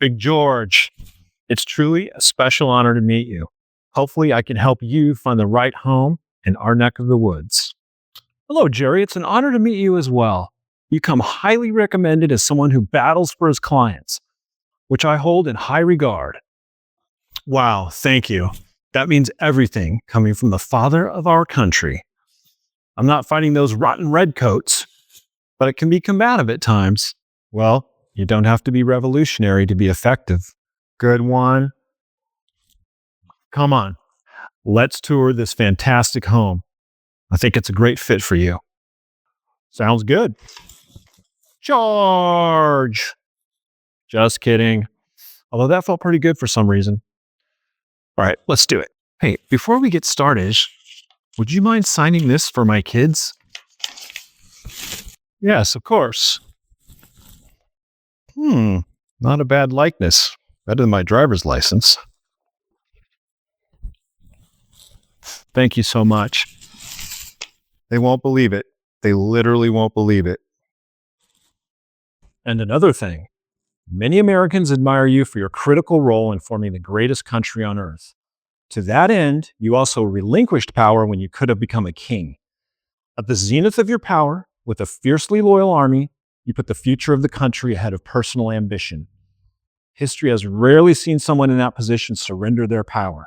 Big George, it's truly a special honor to meet you. Hopefully, I can help you find the right home in our neck of the woods. Hello, Jerry. It's an honor to meet you as well. You come highly recommended as someone who battles for his clients, which I hold in high regard. Wow, thank you. That means everything coming from the father of our country. I'm not fighting those rotten redcoats, but it can be combative at times. Well, you don't have to be revolutionary to be effective. Good one. Come on, let's tour this fantastic home. I think it's a great fit for you. Sounds good. Charge! Just kidding. Although that felt pretty good for some reason. All right, let's do it. Hey, before we get started, would you mind signing this for my kids? Yes, of course. Not a bad likeness. Better than my driver's license. Thank you so much. They won't believe it. They literally won't believe it. And another thing, many Americans admire you for your critical role in forming the greatest country on earth. To that end, you also relinquished power when you could have become a king. At the zenith of your power, with a fiercely loyal army, you put the future of the country ahead of personal ambition. History has rarely seen someone in that position surrender their power.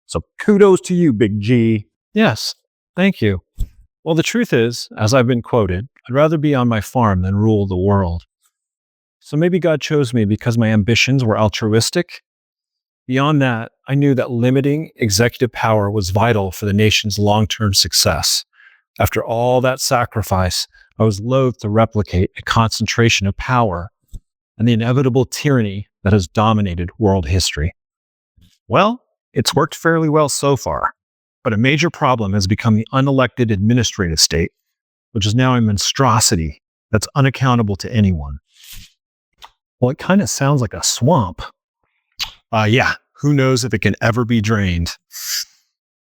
So kudos to you, Big G. Yes, thank you. Well, the truth is, as I've been quoted, I'd rather be on my farm than rule the world. So maybe God chose me because my ambitions were altruistic. Beyond that, I knew that limiting executive power was vital for the nation's long-term success. After all that sacrifice, I was loath to replicate a concentration of power and the inevitable tyranny that has dominated world history. Well, it's worked fairly well so far, but a major problem has become the unelected administrative state, which is now a monstrosity that's unaccountable to anyone. Well, it kind of sounds like a swamp. Yeah, who knows if it can ever be drained.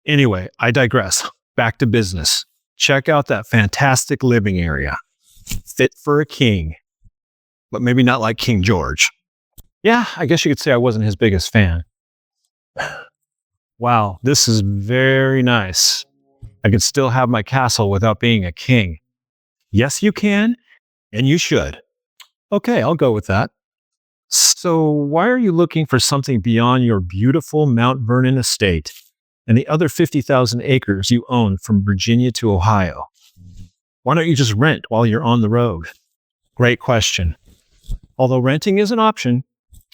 Anyway, I digress. Back to business. Check out that fantastic living area. Fit for a king, but maybe not like King George. Yeah, I guess you could say I wasn't his biggest fan. Wow, this is very nice. I could still have my castle without being a king. Yes, you can, and you should. Okay, I'll go with that. So why are you looking for something beyond your beautiful Mount Vernon estate and the other 50,000 acres you own from Virginia to Ohio? Why don't you just rent while you're on the road? Great question. Although renting is an option,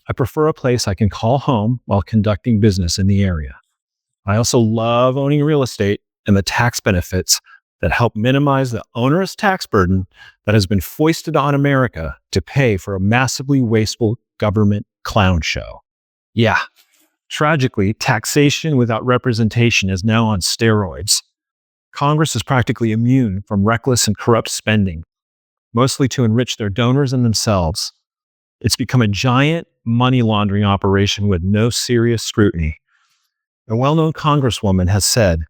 I prefer a place I can call home while conducting business in the area. I also love owning real estate and the tax benefits that help minimize the onerous tax burden that has been foisted on America to pay for a massively wasteful government clown show. Yeah, tragically, taxation without representation is now on steroids. Congress is practically immune from reckless and corrupt spending, mostly to enrich their donors and themselves. It's become a giant money laundering operation with no serious scrutiny. A well-known congresswoman has said,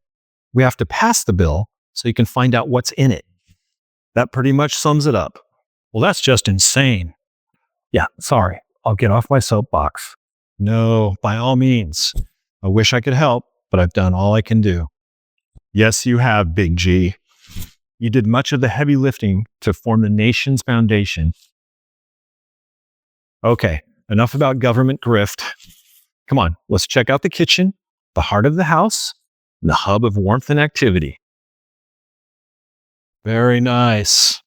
"We have to pass the bill so you can find out what's in it." That pretty much sums it up. Well, that's just insane. Yeah, sorry, I'll get off my soapbox. No, by all means. I wish I could help, but I've done all I can do. Yes, you have, Big G. You did much of the heavy lifting to form the nation's foundation. Okay, enough about government grift. Come on, let's check out the kitchen, the heart of the house, and the hub of warmth and activity. Very nice.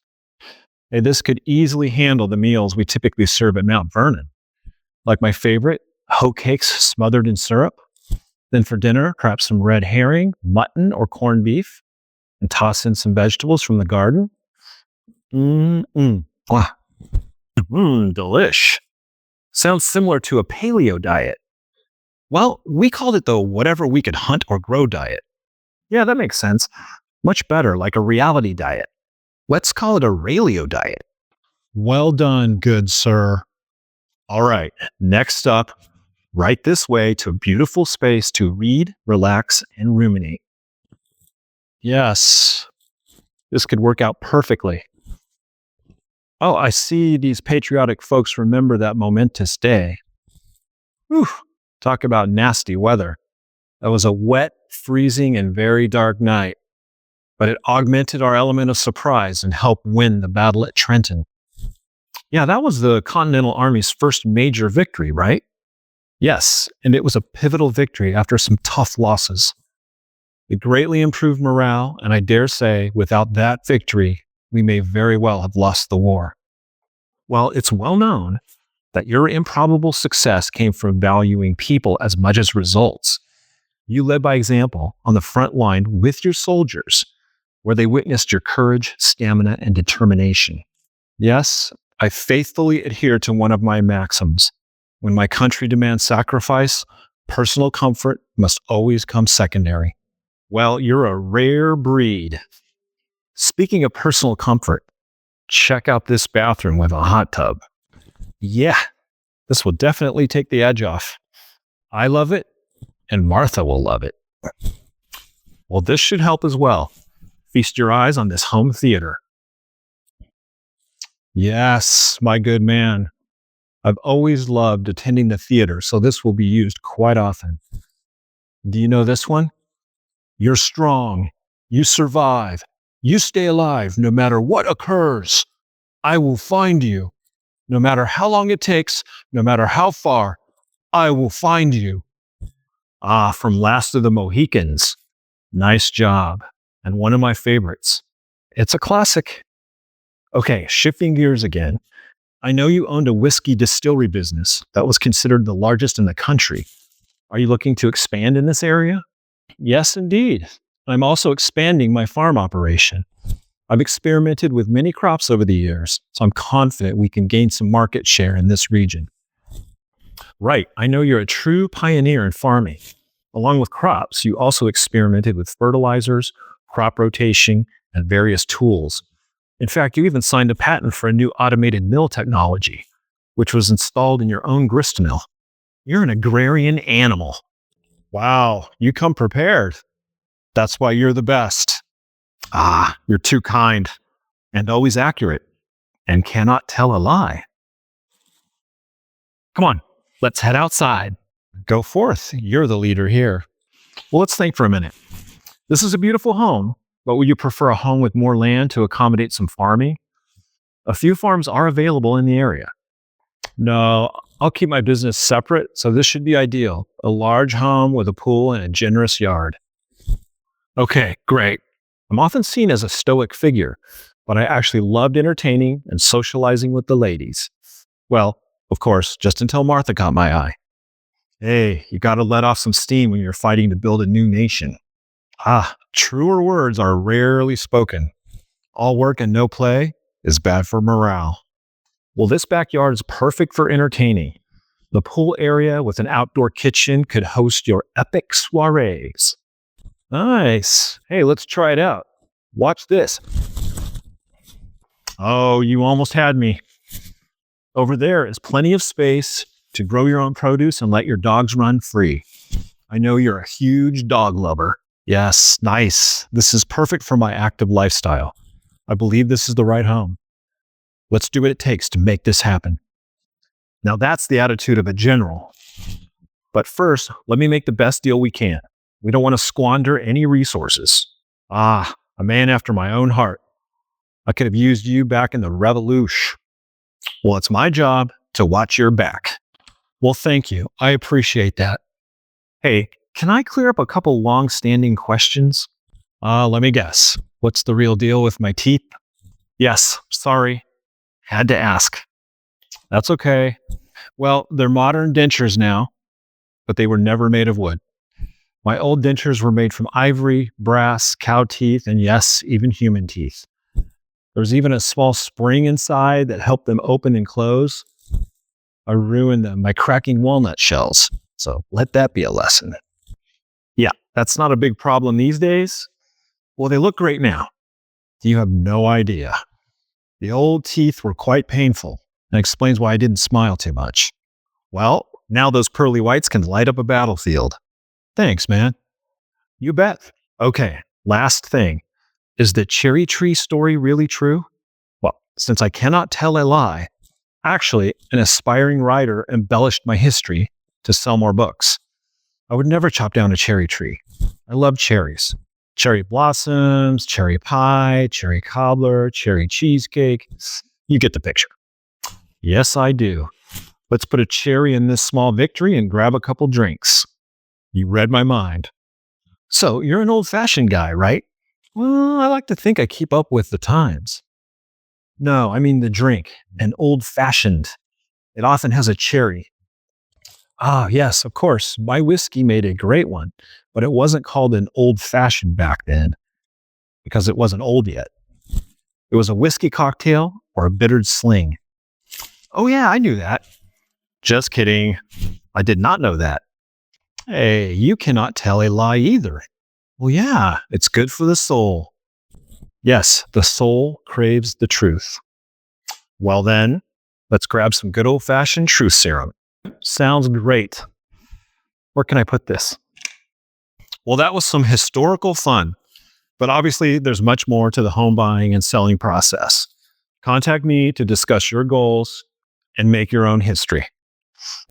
Hey, this could easily handle the meals we typically serve at Mount Vernon. Like my favorite, hoe cakes smothered in syrup. Then for dinner, perhaps some red herring, mutton, or corned beef, and toss in some vegetables from the garden. Delish. Sounds similar to a paleo diet. Well, we called it the whatever we could hunt or grow diet. Yeah, that makes sense. Much better, like a reality diet. Let's call it a Raleo diet. Well done, good sir. All right, next up, right this way to a beautiful space to read, relax, and ruminate. Yes, this could work out perfectly. Oh, I see these patriotic folks remember that momentous day. Whew, talk about nasty weather. That was a wet, freezing, and very dark night, but it augmented our element of surprise and helped win the battle at Trenton. Yeah, that was the Continental Army's first major victory, right? Yes, and it was a pivotal victory after some tough losses. It greatly improved morale, and I dare say, without that victory, we may very well have lost the war. Well, it's well known that your improbable success came from valuing people as much as results. You led by example on the front line with your soldiers, where they witnessed your courage, stamina, and determination. Yes, I faithfully adhere to one of my maxims. When my country demands sacrifice, personal comfort must always come secondary. Well, you're a rare breed. Speaking of personal comfort, check out this bathroom with a hot tub. Yeah, this will definitely take the edge off. I love it, and Martha will love it. Well, this should help as well. Feast your eyes on this home theater. Yes, my good man. I've always loved attending the theater, so this will be used quite often. Do you know this one? You're strong. You survive. You stay alive no matter what occurs. I will find you. No matter how long it takes, no matter how far, I will find you. Ah, from Last of the Mohicans. Nice job. And one of my favorites. It's a classic. Okay, shifting gears again. I know you owned a whiskey distillery business that was considered the largest in the country. Are you looking to expand in this area? Yes, indeed. I'm also expanding my farm operation. I've experimented with many crops over the years, so I'm confident we can gain some market share in this region. Right, I know you're a true pioneer in farming. Along with crops, you also experimented with fertilizers, crop rotation, and various tools. In fact, you even signed a patent for a new automated mill technology, which was installed in your own grist mill. You're an agrarian animal. Wow, you come prepared. That's why you're the best. Ah, you're too kind and always accurate and cannot tell a lie. Come on, let's head outside. Go forth. You're the leader here. Well, let's think for a minute. This is a beautiful home, but would you prefer a home with more land to accommodate some farming? A few farms are available in the area. No, I'll keep my business separate, so this should be ideal. A large home with a pool and a generous yard. Okay, great. I'm often seen as a stoic figure, but I actually loved entertaining and socializing with the ladies. Well, of course, just until Martha caught my eye. Hey, you got to let off some steam when you're fighting to build a new nation. Ah, truer words are rarely spoken. All work and no play is bad for morale. Well, this backyard is perfect for entertaining. The pool area with an outdoor kitchen could host your epic soirees. Nice. Hey, let's try it out. Watch this. Oh, you almost had me. Over there is plenty of space to grow your own produce and let your dogs run free. I know you're a huge dog lover. Yes, nice. This is perfect for my active lifestyle. I believe this is the right home. Let's do what it takes to make this happen. Now that's the attitude of a general. But first, let me make the best deal we can. We don't want to squander any resources. Ah, a man after my own heart. I could have used you back in the Revolution. Well, it's my job to watch your back. Well, thank you. I appreciate that. Hey, can I clear up a couple long-standing questions? Let me guess. What's the real deal with my teeth? Yes, sorry. Had to ask. That's okay. Well, they're modern dentures now, but they were never made of wood. My old dentures were made from ivory, brass, cow teeth, and yes, even human teeth. There's even a small spring inside that helped them open and close. I ruined them by cracking walnut shells, so let that be a lesson. Yeah, that's not a big problem these days. Well, they look great now. You have no idea. The old teeth were quite painful, and explains why I didn't smile too much. Well, now those pearly whites can light up a battlefield. Thanks, man. You bet. Okay, last thing. Is the cherry tree story really true? Well, since I cannot tell a lie, actually, an aspiring writer embellished my history to sell more books. I would never chop down a cherry tree. I love cherries. Cherry blossoms, cherry pie, cherry cobbler, cherry cheesecake. You get the picture. Yes, I do. Let's put a cherry in this small victory and grab a couple drinks. You read my mind. So you're an old-fashioned guy, right? Well, I like to think I keep up with the times. No, I mean the drink, an old-fashioned. It often has a cherry. Ah, yes, of course. My whiskey made a great one, but it wasn't called an old-fashioned back then because it wasn't old yet. It was a whiskey cocktail or a bittered sling. Oh yeah, I knew that. Just kidding. I did not know that. Hey, you cannot tell a lie either. Well, yeah, it's good for the soul. Yes, the soul craves the truth. Well then, let's grab some good old-fashioned truth serum. Sounds great. Where can I put this? Well, that was some historical fun, but obviously there's much more to the home buying and selling process. Contact me to discuss your goals and make your own history.